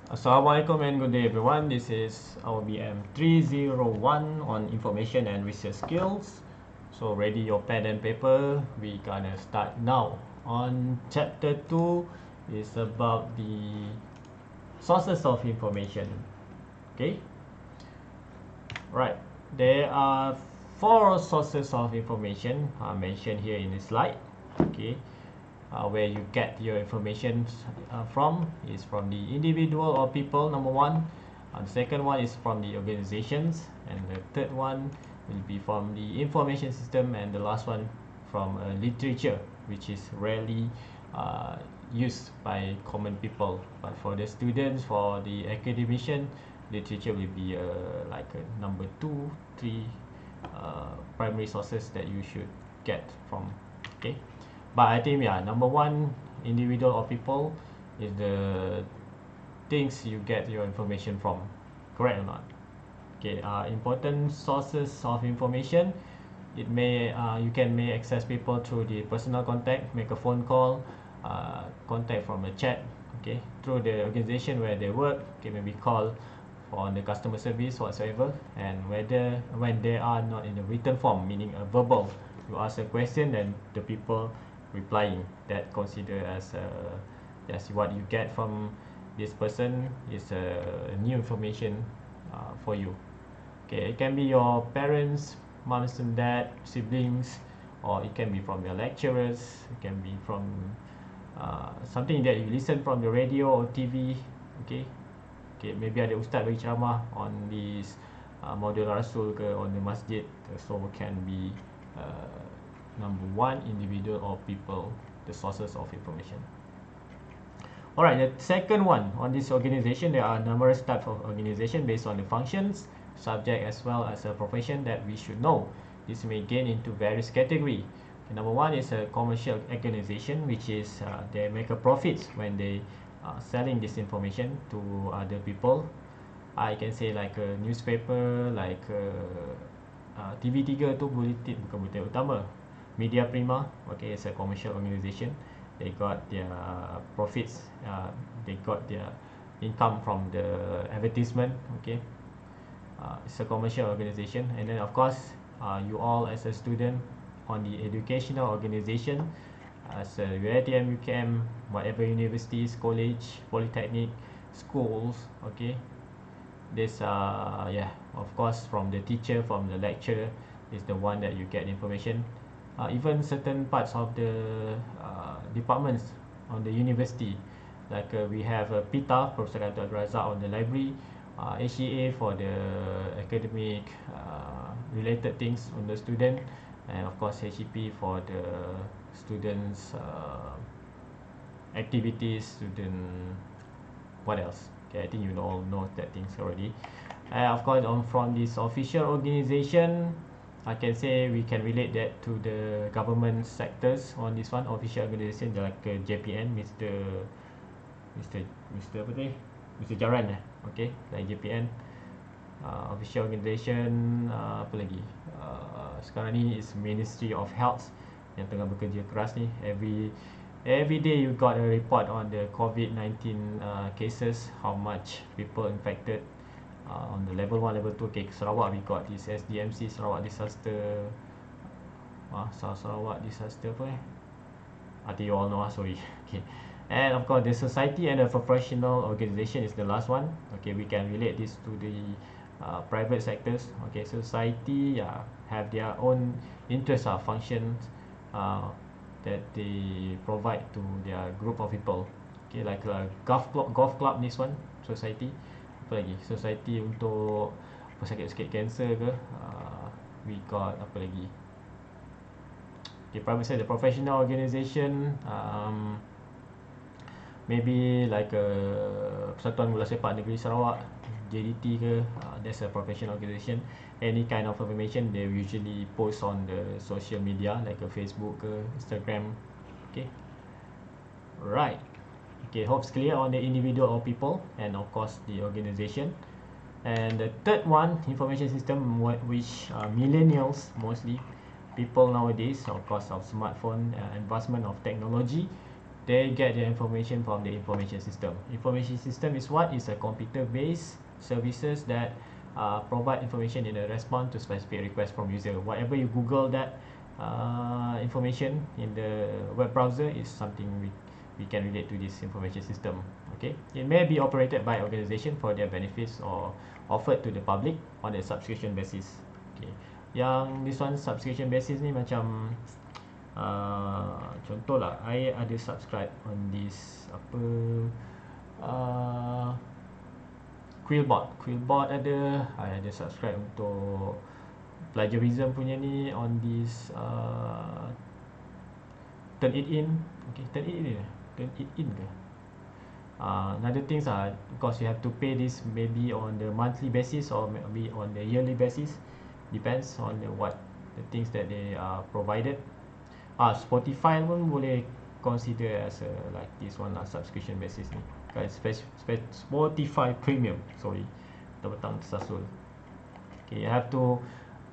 Assalamualaikum and good day everyone. This is our BM 301 on information and research skills. So ready your pen and paper. We gonna start now. On chapter 2 is about the sources of information. Okay. Right. There are 4 sources of information mentioned here in this slide. Okay. Where you get your information from is from the individual or people, number 1. The second one is from the organizations, and the third one will be from the information system, and the last one from literature, which is rarely used by common people. But for the students, for the academician, literature will be like a number 2, 3 primary sources that you should get from. Okay. But I think number 1, individual or people, is the things you get your information from. Correct or not? Okay. Important sources of information. It may you may access people through the personal contact, make a phone call, contact from a chat. Okay. Through the organization where they work. Okay. Maybe call on the customer service whatsoever. And when they are not in a written form, meaning a verbal, you ask a question and the people replying, that consider as what you get from this person is new information for you. Okay, it can be your parents, moms and dad, siblings, or it can be from your lecturers, it can be from something that you listen from the radio or TV. Okay, maybe ada ustaz bagi ceramah on this Maulid Rasul ke on the masjid, so can be number 1, individual or people, the sources of information. Alright, the second one, on this organization, there are numerous types of organization based on the functions, subject as well as a profession that we should know. This may gain into various categories. Number 1 is a commercial organization, which is they make a profit when they selling this information to other people. I can say like a newspaper, like TV3 tu bukan bulletin utama. Media Prima, okay, it's a commercial organization. They got their profits, they got their income from the advertisement. Okay, it's a commercial organization. And then of course, you all as a student on the educational organization, as a UiTM, UCAM, whatever universities, college, polytechnic, schools. Okay, this of course from the teacher, from the lecturer, is the one that you get information. Even certain parts of the departments on the university, like we have PITA, Professor Abdul Razak, on the library, HEA for the academic related things on the student, and of course HEP for the students activities, student what else. Okay, I think you all know that things already. Of course, from this official organization, I can say we can relate that to the government sectors on this one, official organisation like JPN, Mr. apa ni? Mr. Jaran okay, like JPN. Official organisation, apa lagi? Sekarang ni is Ministry of Health yang tengah bekerja keras ni. Every day you got a report on the COVID-19 cases, how much people infected. On the level 1, level 2, okay, Sarawak we got this SDMC, Sarawak Disaster, Sarawak Disaster apa I think you all know, sorry. Okay, and of course the society and the professional organisation is the last one. Okay, we can relate this to the private sectors. Okay, society have their own interests or functions that they provide to their group of people. Okay, like golf club, this one, society. Apa lagi? Society untuk pesakit kanser ke, we got apa lagi? Okay, private sector, professional organisation, maybe like Persatuan Bola Sepak Negeri Sarawak, JDT ke, that's a professional organisation. Any kind of information they usually post on the social media like Facebook ke, Instagram. Okay, right. Okay, hopes clear on the individual or people, and of course the organisation. And the third one, information system, which millennials mostly people nowadays, of course, of smartphone advancement of technology, they get their information from the information system. Information system is what? Is a computer-based services that provide information in a response to specific requests from user. Whatever you Google that information in the web browser is something we can relate to this information system. Okay, it may be operated by organization for their benefits or offered to the public on a subscription basis. Okay, yang this one subscription basis ni macam contoh lah, I ada subscribe on this apa Quillbot ada, I ada subscribe untuk plagiarism punya ni on this Turn It In. Okay, Turn It In ke? Another things because you have to pay this maybe on the monthly basis or maybe on the yearly basis, depends on what the things that they are provided. Spotify pun boleh consider as a like this one lah, subscription basis ni. Spotify Premium, sorry, petang tersasul. Okay, you have to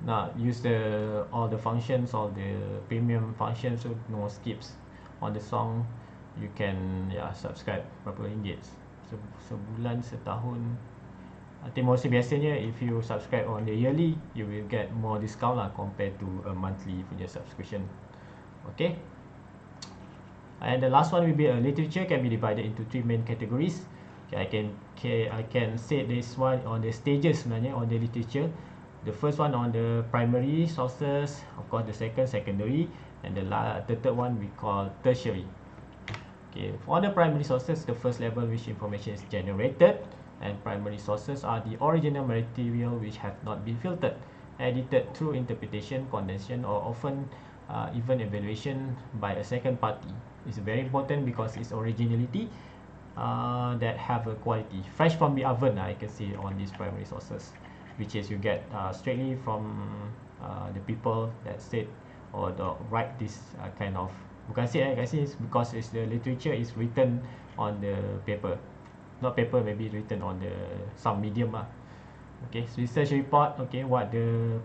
nak use all the functions, all the premium functions, so no skips on the song. You can subscribe berapa ringgit sebulan, setahun. I think mostly biasanya if you subscribe on the yearly, you will get more discount lah compared to a monthly punya subscription. Okay, and the last one will be literature can be divided into three main categories. Okay, I can say this one on the stages sebenarnya on the literature. The first one on the primary sources, of course the second secondary, and the third one we call tertiary. Okay, for the primary sources, the first level which information is generated, and primary sources are the original material which have not been filtered, edited through interpretation, condensation, or often even evaluation by a second party. It's very important because it's originality that have a quality, fresh from the oven, I can say, on these primary sources, which is you get straightly from the people that said or write this kind of, bukan say is because it's the literature is written on the paper, not paper, maybe written on the some medium lah. Okay, so research report, okay, what the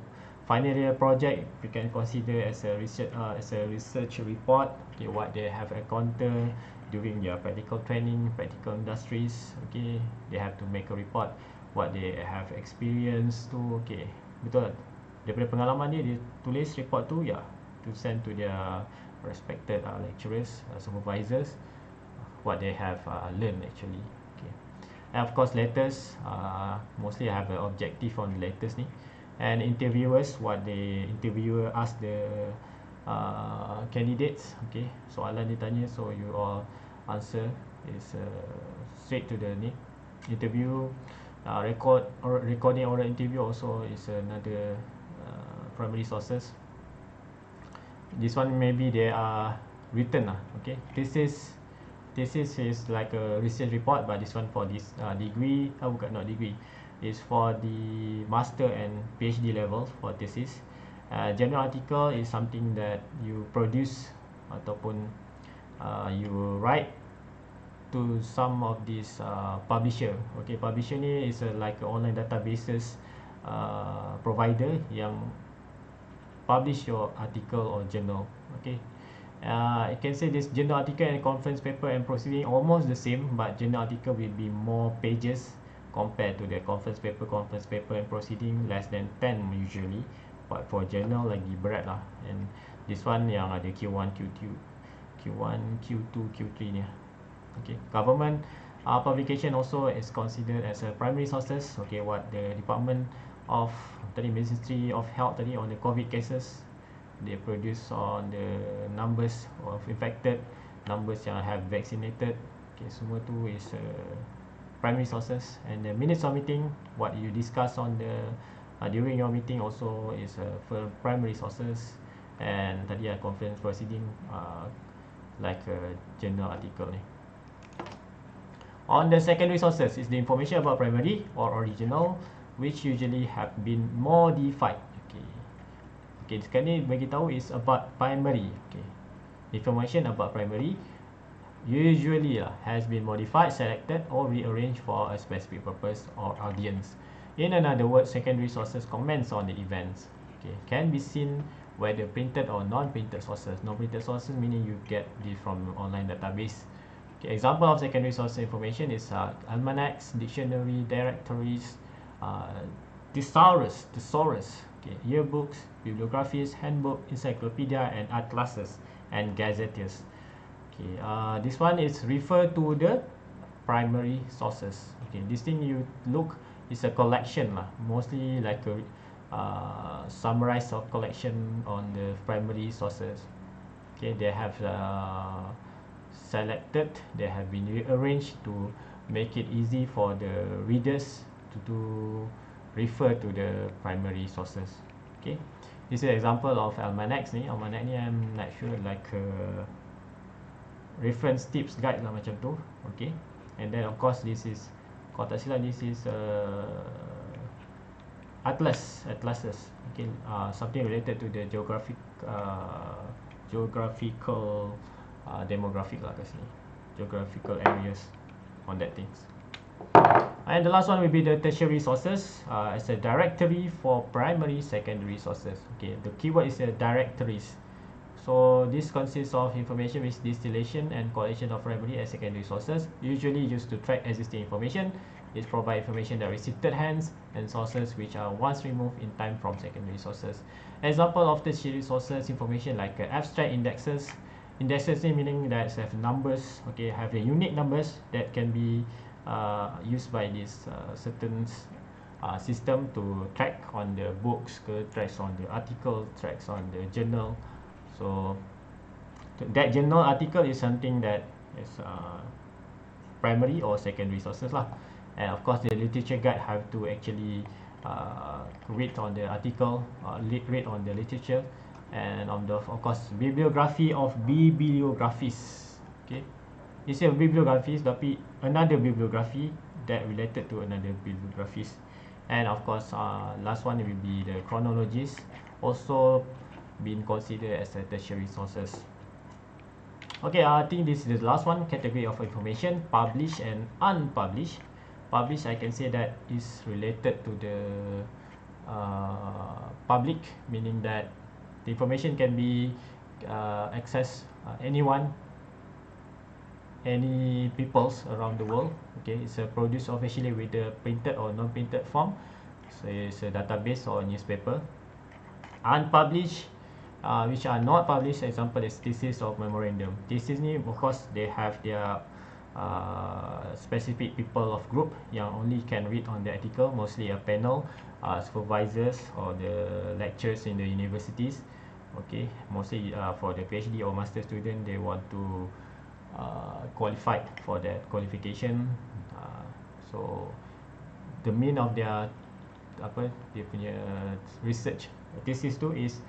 final year project we can consider as a research report. Okay, what they have encountered during their practical training, practical industries. Okay, they have to make a report what they have experienced tu. Okay, betul, daripada pengalaman dia tulis report tu, to send to their respected lecturers, supervisors, what they have learned actually. Okay, and of course letters, mostly I have an objective on letters ni, and interviewers, what the interviewer ask the candidates. Okay, soalan dia tanya, so you all answer is straight to the interview. Recording oral interview also is another primary sources. This one maybe they are written lah. Okay, thesis is like a research report, but this one for this degree, bukan, not degree, is for the master and PhD levels for thesis. Journal article is something that you produce ataupun you write to some of these publisher. Okay, publisher ni is like a online databases provider yang publish your article or journal. Okay, I can say this journal article and conference paper and proceeding almost the same, but journal article will be more pages compared to the conference paper and proceeding less than 10 usually, but for journal lagi berat lah. And this one yang ada Q1, Q2, Q3 ni. Okay, government publication also is considered as a primary sources. Okay, what the Department of Ministry of Health on the COVID cases, they produce on the numbers of infected, numbers yang have vaccinated. Okay, semua tu is primary sources. And the minutes of meeting, what you discuss on the during your meeting also is for primary sources. And tadi conference proceeding like a journal article ni. On the secondary sources is the information about primary or original, which usually have been modified. Okay, sekarang ni bagi tahu is about primary. Okay, information about primary usually has been modified, selected, or rearranged for a specific purpose or audience. In another word, secondary sources comments on the events. Okay, can be seen whether printed or non-printed sources. Non-printed sources meaning you get this from online database. Okay, example of secondary source information is almanacs, dictionary, directories, thesaurus, okay, yearbooks, bibliographies, handbook, encyclopedia, and atlases and gazetteers. Okay, this one is refer to the primary sources. Okay, this thing you look is a collection lah, mostly like a summarize of collection on the primary sources. Okay, they have selected, they have been rearranged to make it easy for the readers to refer to the primary sources. Okay, this is an example of almanacs ni. Almanac ni I'm not sure like reference tips guide lah macam tu. Okay, and then of course this is, kalau tak silap this is atlases. Okay, something related to the geographical demographic lah kat sini, geographical areas on that things. And the last one will be the tertiary sources, as a directory for primary secondary sources. Okay, the keyword is directories. So this consists of information with distillation and collection of primary and secondary sources, usually used to track existing information. It provides information that receives third hands and sources which are once removed in time from secondary sources. Example of tertiary sources information like abstract indexes. Indexes meaning that have numbers, okay, have the unique numbers that can be used by this certain system to track on the books, tracks on the article, tracks on the journal. So that journal article is something that is primary or secondary sources lah. And of course the literature guide have to actually read on the article, read on the literature, and on the of course bibliography of bibliographies. Okay, instead of bibliographies tapi another bibliography that related to another bibliographies. And of course last one will be the chronologies, also been considered as a tertiary sources. Okay, I think this is the last one, category of information, published and unpublished. Published, I can say that is related to the public, meaning that the information can be accessed anyone, any peoples around the world. Okay, it's produced officially with the printed or non-printed form, so it's a database or a newspaper. Unpublished, which are not published, example is thesis or memorandum. Thesis ni of course they have their specific people of group yang only can read on the article, mostly a panel, supervisors or the lecturers in the universities. Okay, mostly for the PhD or master student, they want to qualified for that qualification. So the mean of their dia punya research thesis tu is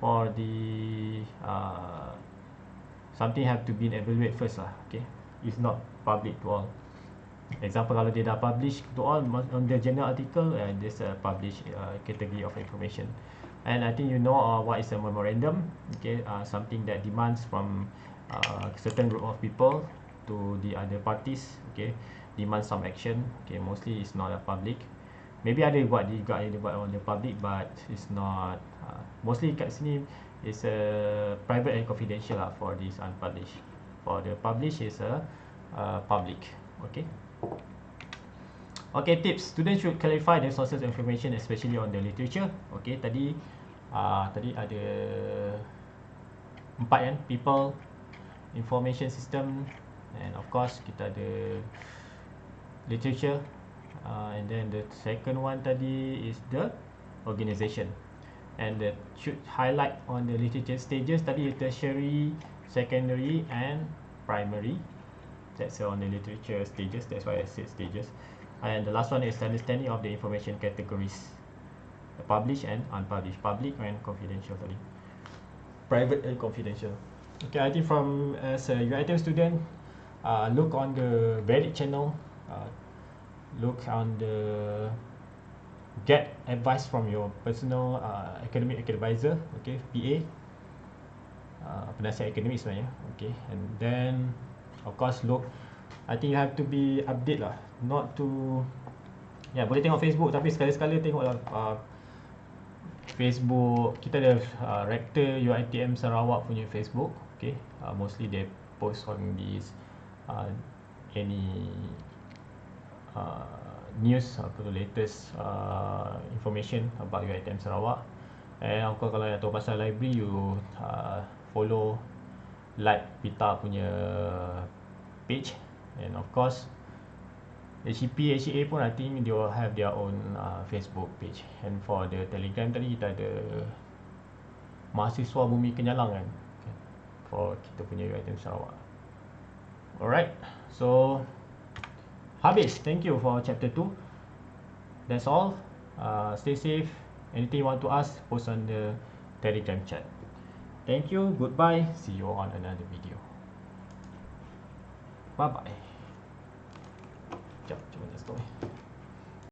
for the something have to be evaluated first lah. Okay, it's not public to all. Example, kalau dia dah publish to all on the journal article, there's a published category of information. And I think you know what is a memorandum. Okay, something that demands from certain group of people to the other parties. Okay, demand some action. Okay, mostly it's not a public. Maybe ada buat on the public, but it's not. Mostly kat sini is a private and confidential lah for this unpublished. For the published is a public. Okay. Okay, tips. Students should clarify their sources of information, especially on the literature. Okay, tadi ada 4 kan, people, information system, and of course kita ada literature, and then the second one tadi is the organization. And that should highlight on the literature stages tadi, tertiary, secondary, and primary. That's on the literature stages, that's why I said stages. And the last one is understanding of the information categories, the published and unpublished, public and confidential tadi, private and confidential. Okay, I think from as a UiTM student, look on the Reddit channel, look on the get advice from your personal academic advisor, okay, PA, penasihat akademik sebenarnya. Okay, and then of course look, I think you have to be update lah, not to boleh tengok Facebook tapi sekali-sekala tengok lah Facebook, kita ada Rector UiTM Sarawak punya Facebook. Okay, mostly they post on these any news, apa tu, latest information about UiTM Sarawak. And of course, kalau nak tahu pasal library, you follow, like Pita punya page. And of course HEP, HEA pun I think they will have their own Facebook page. And for the Telegram tadi, kita ada Mahasiswa Bumi Kenyalang kan, for kita punya UiTM Sarawak. Alright, so habis. Thank you for chapter 2. That's all. Stay safe. Anything you want to ask, post on the Telegram chat. Thank you, goodbye, see you on another video. Bye bye. Jap, cuba nak stop